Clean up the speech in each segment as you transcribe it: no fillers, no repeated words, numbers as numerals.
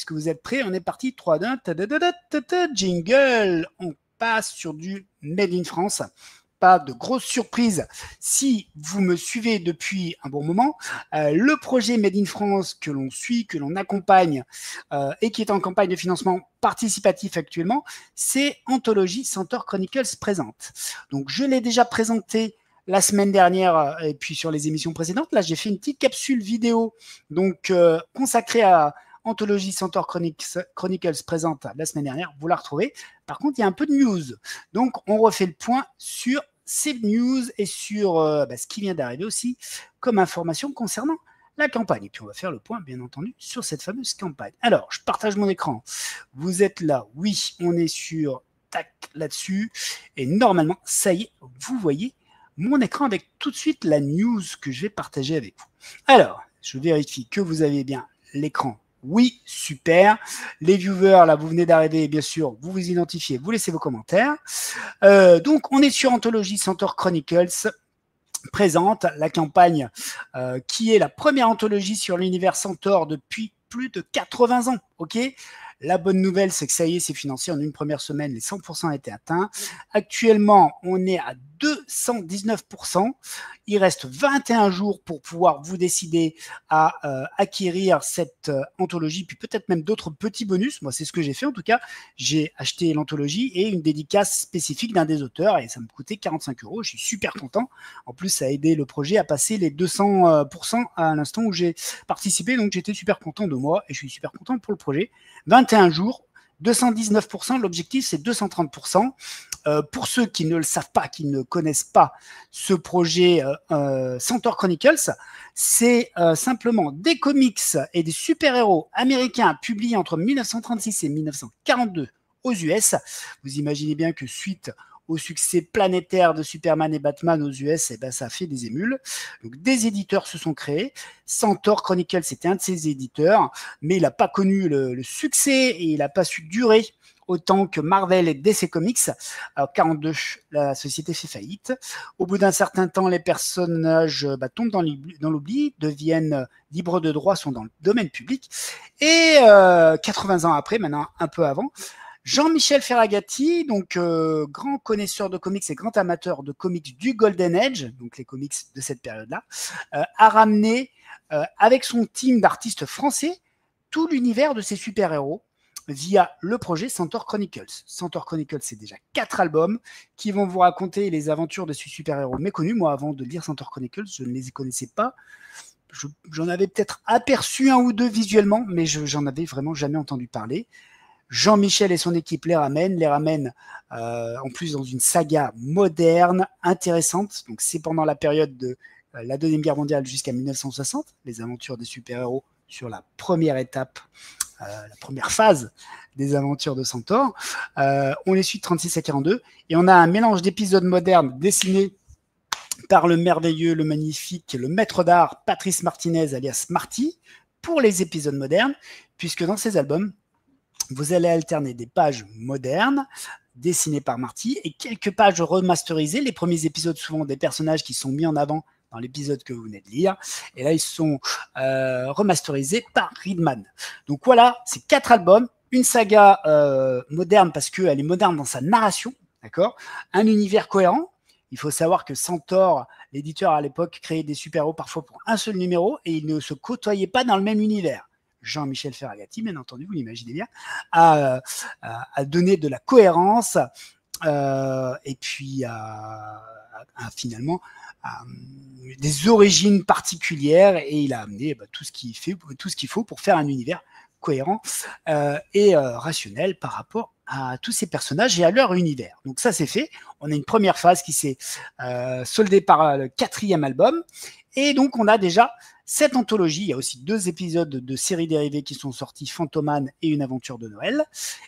Est-ce que vous êtes prêts? On est parti. 3, 2, jingle. On passe sur du Made in France. Pas de grosses surprises si vous me suivez depuis un bon moment. Le projet Made in France que l'on suit, que l'on accompagne et qui est en campagne de financement participatif actuellement, c'est Anthologie Centaure Chronicles présente. Donc je l'ai déjà présenté la semaine dernière et puis sur les émissions précédentes. Là, j'ai fait une petite capsule vidéo donc consacrée à Anthologie Centaure Chronicles présente la semaine dernière. Vous la retrouvez. Par contre, il y a un peu de news. Donc, on refait le point sur ces news et sur ce qui vient d'arriver aussi comme information concernant la campagne. Et puis, on va faire le point, bien entendu, sur cette fameuse campagne. Alors, je partage mon écran. Vous êtes là. Oui, on est sur tac là-dessus. Et normalement, ça y est, vous voyez mon écran avec tout de suite la news que je vais partager avec vous. Alors, je vérifie que vous avez bien l'écran. Oui, super. Les viewers, là, vous venez d'arriver, bien sûr, vous vous identifiez, vous laissez vos commentaires. Donc, on est sur Anthologie Centaure Chronicles, présente la campagne qui est la première anthologie sur l'univers Centaure depuis plus de 80 ans, ok? La bonne nouvelle, c'est que ça y est, c'est financé en une première semaine, les 100% ont été atteints. Actuellement, on est à 219%. Il reste 21 jours pour pouvoir vous décider à acquérir cette anthologie, puis peut-être même d'autres petits bonus. Moi, c'est ce que j'ai fait en tout cas. J'ai acheté l'anthologie et une dédicace spécifique d'un des auteurs et ça me coûtait 45 €. Je suis super content. En plus, ça a aidé le projet à passer les 200% à l'instant où j'ai participé. Donc, j'étais super content de moi et je suis super content pour le projet. 21 jours, 219%. L'objectif, c'est 230%. Pour ceux qui ne le savent pas, qui ne connaissent pas ce projet Centaure Chronicles, c'est simplement des comics et des super-héros américains publiés entre 1936 et 1942 aux US. Vous imaginez bien que suite au succès planétaire de Superman et Batman aux US, ça a fait des émules. Donc, des éditeurs se sont créés. Centaure Chronicles, c'était un de ces éditeurs, mais il n'a pas connu le succès et il n'a pas su durer autant que Marvel et DC Comics. Alors, 42, la société fait faillite. Au bout d'un certain temps, les personnages tombent dans l'oubli, deviennent libres de droit, sont dans le domaine public. Et 80 ans après, maintenant un peu avant, Jean-Michel Ferragati, donc grand connaisseur de comics et grand amateur de comics du Golden Age, donc les comics de cette période-là, a ramené avec son team d'artistes français tout l'univers de ces super-héros via le projet Centaure Chronicles. Centaure Chronicles, c'est déjà 4 albums qui vont vous raconter les aventures de ces super-héros méconnus. Moi, avant de lire Centaure Chronicles, je ne les connaissais pas. J'en avais peut-être aperçu un ou deux visuellement, mais j'en avais vraiment jamais entendu parler. Jean-Michel et son équipe les ramènent en plus dans une saga moderne, intéressante. Donc c'est pendant la période de la Deuxième Guerre mondiale jusqu'à 1960, les aventures des super-héros sur la première étape, la première phase des aventures de Centaure. On les suit de 36 à 42 et on a un mélange d'épisodes modernes dessinés par le merveilleux, le magnifique, le maître d'art Patrice Martinez alias Marty pour les épisodes modernes, puisque dans ces albums, vous allez alterner des pages modernes dessinées par Marty et quelques pages remasterisées. Les premiers épisodes, souvent des personnages qui sont mis en avant dans l'épisode que vous venez de lire. Et là, ils sont remasterisés par Reedman. Donc voilà, c'est 4 albums, une saga moderne parce qu'elle est moderne dans sa narration, d'accord, un univers cohérent. Il faut savoir que Centaure, l'éditeur à l'époque, créait des super-héros parfois pour un seul numéro et ils ne se côtoyaient pas dans le même univers. Jean-Michel Ferragati, bien entendu, vous l'imaginez bien, a donné de la cohérence et puis finalement des origines particulières et il a amené tout ce qu'il faut pour faire un univers cohérent et rationnel par rapport à tous ces personnages et à leur univers. Donc ça, c'est fait. On a une première phase qui s'est soldée par le 4e album. Et donc, on a déjà cette anthologie. Il y a aussi 2 épisodes de séries dérivées qui sont sortis, Fantoman et Une aventure de Noël.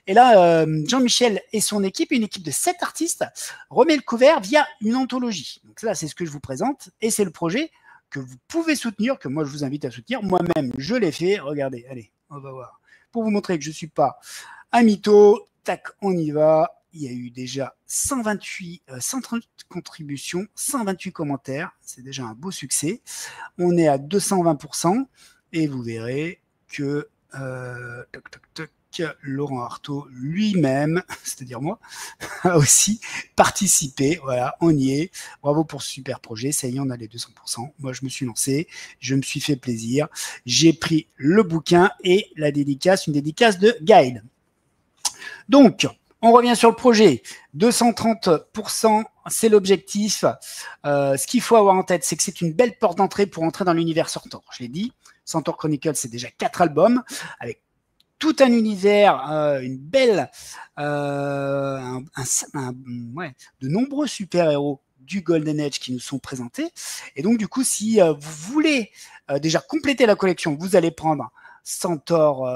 Et là, Jean-Michel et son équipe, une équipe de 7 artistes, remet le couvert via une anthologie. Donc là, c'est ce que je vous présente. Et c'est le projet que vous pouvez soutenir, que moi, je vous invite à soutenir. Moi-même, je l'ai fait. Regardez, allez, on va voir. Pour vous montrer que je ne suis pas un mytho, tac, on y va. Il y a eu déjà 130 contributions, 128 commentaires. C'est déjà un beau succès. On est à 220% et vous verrez que que Laurent Artaud lui-même, c'est-à-dire moi, a aussi participé. Voilà, on y est. Bravo pour ce super projet. Ça y est, on a les 200%. Moi, je me suis lancé. Je me suis fait plaisir. J'ai pris le bouquin et la dédicace, une dédicace de Gaël. Donc, on revient sur le projet. 230%, c'est l'objectif. Ce qu'il faut avoir en tête, c'est que c'est une belle porte d'entrée pour entrer dans l'univers Centaure. Je l'ai dit, Centaure Chronicles, c'est déjà 4 albums avec tout un univers, une belle, de nombreux super-héros du Golden Age qui nous sont présentés. Et donc, du coup, si vous voulez déjà compléter la collection, vous allez prendre Centaure,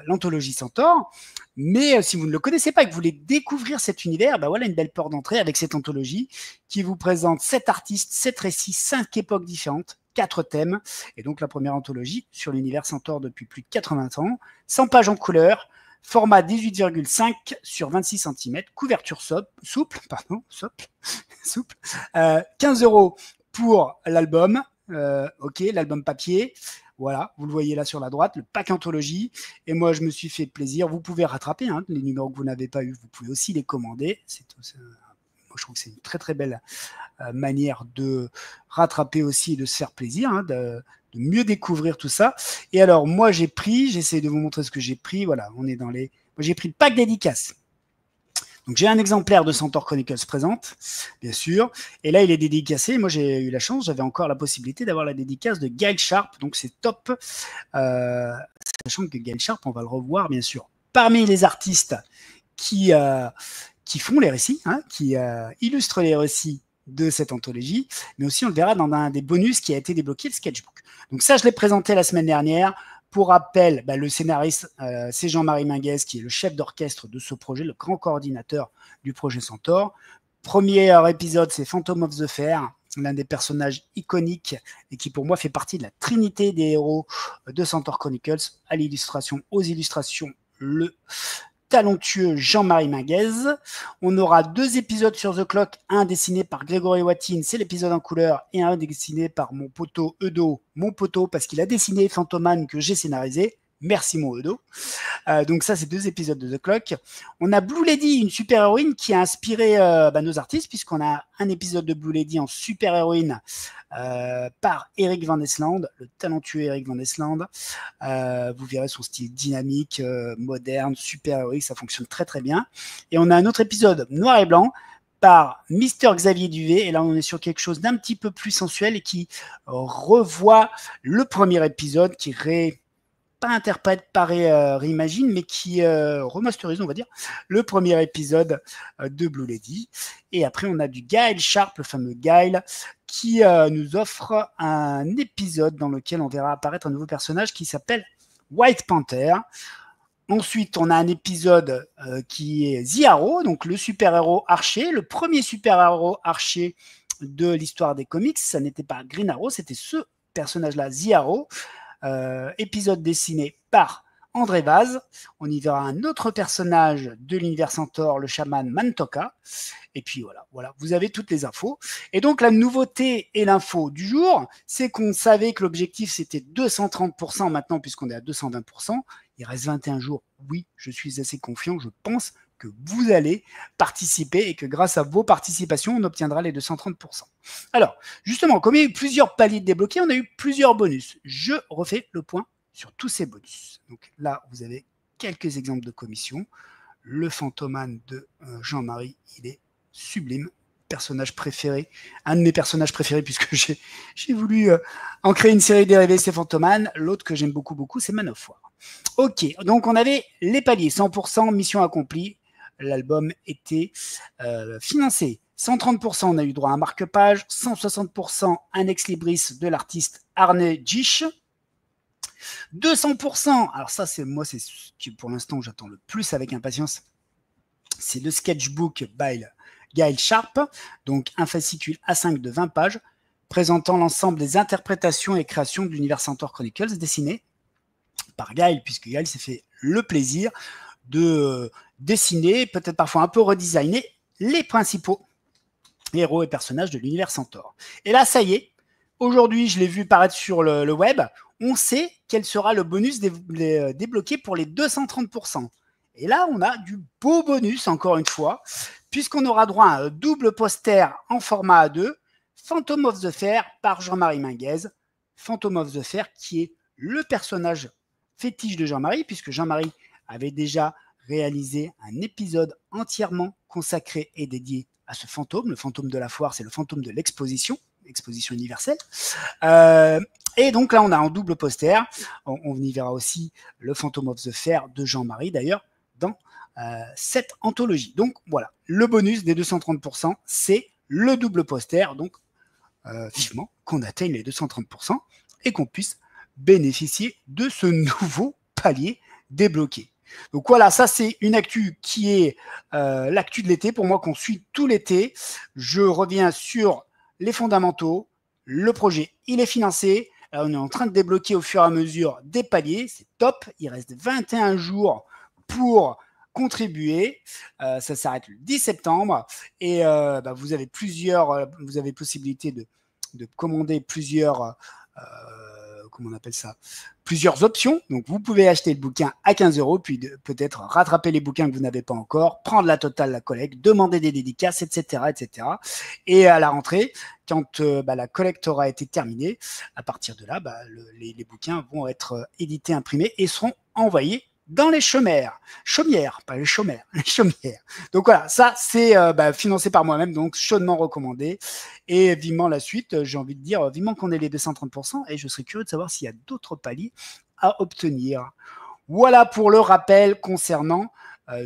l'anthologie Centaure. Mais si vous ne le connaissez pas et que vous voulez découvrir cet univers, ben voilà une belle porte d'entrée avec cette anthologie qui vous présente 7 artistes, 7 récits, 5 époques différentes, 4 thèmes. Et donc la première anthologie sur l'univers Centaure depuis plus de 80 ans, 100 pages en couleur, format 18,5 sur 26 cm, couverture souple, 15 € pour l'album, ok, l'album papier. Voilà, vous le voyez là sur la droite, le pack anthologie. Et moi, je me suis fait plaisir. Vous pouvez rattraper les numéros que vous n'avez pas eu. Vous pouvez aussi les commander. Moi, je trouve que c'est une très, très belle manière de rattraper aussi et de se faire plaisir, de mieux découvrir tout ça. Et alors, moi, j'essaie de vous montrer ce que j'ai pris. Voilà, on est dans les... Moi, j'ai pris le pack dédicace. Donc, j'ai un exemplaire de Centaure Chronicles présente, bien sûr. Et là, il est dédicacé. Moi, j'ai eu la chance, j'avais encore la possibilité d'avoir la dédicace de Gaël Sharp. Donc, c'est top. Sachant que Gaël Sharp, on va le revoir, bien sûr, parmi les artistes qui font les récits, qui illustrent les récits de cette anthologie. Mais aussi, on le verra dans un des bonus qui a été débloqué, le sketchbook. Donc, ça, je l'ai présenté la semaine dernière. Pour rappel, le scénariste, c'est Jean-Marie Minguez, qui est le chef d'orchestre de ce projet, le grand coordinateur du projet Centaure. Premier épisode, c'est Phantom of the Fair, l'un des personnages iconiques et qui, pour moi, fait partie de la trinité des héros de Centaure Chronicles, aux illustrations, le talentueux Jean-Marie Minguez. On aura 2 épisodes sur The Clock, un dessiné par Grégory Watine, c'est l'épisode en couleur, et un dessiné par mon poteau Eudo, parce qu'il a dessiné Phantoman que j'ai scénarisé. Merci mon Eudo. Donc ça, c'est 2 épisodes de The Clock. On a Blue Lady, une super-héroïne qui a inspiré nos artistes, puisqu'on a un épisode de Blue Lady en super-héroïne par Eric Van Esland, le talentueux Eric Van Esland. Vous verrez son style dynamique, moderne, super-héroïque, ça fonctionne très très bien. Et on a un autre épisode noir et blanc par Mister Xavier Duvet, et là on est sur quelque chose d'un petit peu plus sensuel et qui revoit le premier épisode, qui pas interprète, pas réimagine, mais qui remasterise, on va dire, le premier épisode de Blue Lady. Et après, on a du Gaël Sharp, le fameux Gaël, qui nous offre un épisode dans lequel on verra apparaître un nouveau personnage qui s'appelle White Panther. Ensuite, on a un épisode qui est The Arrow, donc le super-héros archer, le premier super-héros archer de l'histoire des comics. Ça n'était pas Green Arrow, c'était ce personnage-là, The Arrow. Épisode dessiné par André Vaz. On y verra un autre personnage de l'univers Centaure, le chaman Mantoka. Et puis voilà, vous avez toutes les infos. Et donc la nouveauté et l'info du jour, c'est qu'on savait que l'objectif c'était 230% maintenant, puisqu'on est à 220%. Il reste 21 jours. Oui, je suis assez confiant, je pense que vous allez participer et que grâce à vos participations, on obtiendra les 230%. Alors, justement, comme il y a eu plusieurs paliers débloqués, on a eu plusieurs bonus. Je refais le point sur tous ces bonus. Donc là, vous avez quelques exemples de commissions. Le Phantoman de Jean-Marie, il est sublime. Personnage préféré, un de mes personnages préférés, puisque j'ai voulu en créer une série dérivée, c'est Phantoman. L'autre que j'aime beaucoup, c'est Man of War. Ok, donc on avait les paliers, 100%, mission accomplie. L'album était financé. 130%, on a eu droit à un marque-page. 160%, un ex-libris de l'artiste Arne Gish. 200%, alors ça, c'est ce qui pour l'instant j'attends le plus avec impatience. C'est le sketchbook by Gaël Sharp, donc un fascicule A5 de 20 pages, présentant l'ensemble des interprétations et créations de l'univers Centaure Chronicles, dessiné par Gaël, puisque Gaël s'est fait le plaisir de dessiner, peut-être parfois un peu redesigner, les principaux héros et personnages de l'univers Centaure. Et là, ça y est, aujourd'hui, je l'ai vu paraître sur le web, on sait quel sera le bonus débloqué pour les 230%. Et là, on a du beau bonus, encore une fois, puisqu'on aura droit à un double poster en format A2, Phantom of the Fair par Jean-Marie Minguez. Phantom of the Fair qui est le personnage fétiche de Jean-Marie, puisque Jean-Marie avait déjà réalisé un épisode entièrement consacré et dédié à ce fantôme. Le fantôme de la foire, c'est le fantôme de l'exposition universelle. Et donc là, on a un double poster. On y verra aussi le Phantom of the Fair de Jean-Marie, d'ailleurs, dans cette anthologie. Donc voilà, le bonus des 230%, c'est le double poster. Donc vivement qu'on atteigne les 230% et qu'on puisse bénéficier de ce nouveau palier débloqué. Donc voilà, ça c'est une actu qui est l'actu de l'été, pour moi qu'on suit tout l'été. Je reviens sur les fondamentaux, le projet, il est financé. Alors, on est en train de débloquer au fur et à mesure des paliers, c'est top. Il reste 21 jours pour contribuer. Ça s'arrête le 10 septembre et vous avez vous avez possibilité de commander plusieurs comment on appelle ça, plusieurs options. Donc, vous pouvez acheter le bouquin à 15 €, puis peut-être rattraper les bouquins que vous n'avez pas encore, prendre la totale, la collecte, demander des dédicaces, etc., etc. Et à la rentrée, quand la collecte aura été terminée, à partir de là, les bouquins vont être édités, imprimés et seront envoyés dans les chaumières, pas les chaumières, les chaumières. Donc voilà, ça c'est financé par moi-même, donc chaudement recommandé. Et vivement la suite, j'ai envie de dire, vivement qu'on ait les 230%, et je serais curieux de savoir s'il y a d'autres paliers à obtenir. Voilà pour le rappel concernant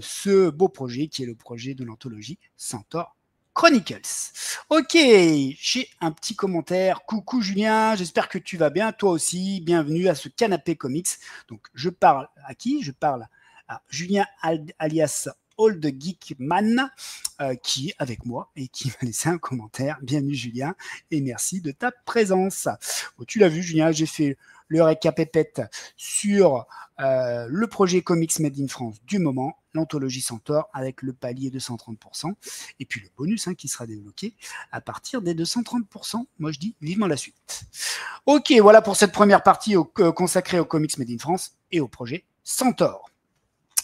ce beau projet qui est le projet de l'anthologie Centaure Chronicles. Ok, j'ai un petit commentaire. Coucou Julien, j'espère que tu vas bien, toi aussi. Bienvenue à ce canapé comics. Donc, je parle à qui? Je parle à Julien alias Old Geekman, qui est avec moi et qui m'a laissé un commentaire. Bienvenue Julien et merci de ta présence. Bon, tu l'as vu Julien, j'ai fait le récap épette sur le projet Comics Made in France du moment, l'anthologie Centaure avec le palier de 130% et puis le bonus qui sera débloqué à partir des 230%. Moi je dis vivement la suite. Ok, voilà pour cette première partie consacrée au Comics Made in France et au projet Centaure.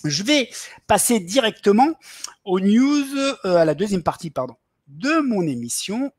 Je vais passer directement aux news, à la deuxième partie, de mon émission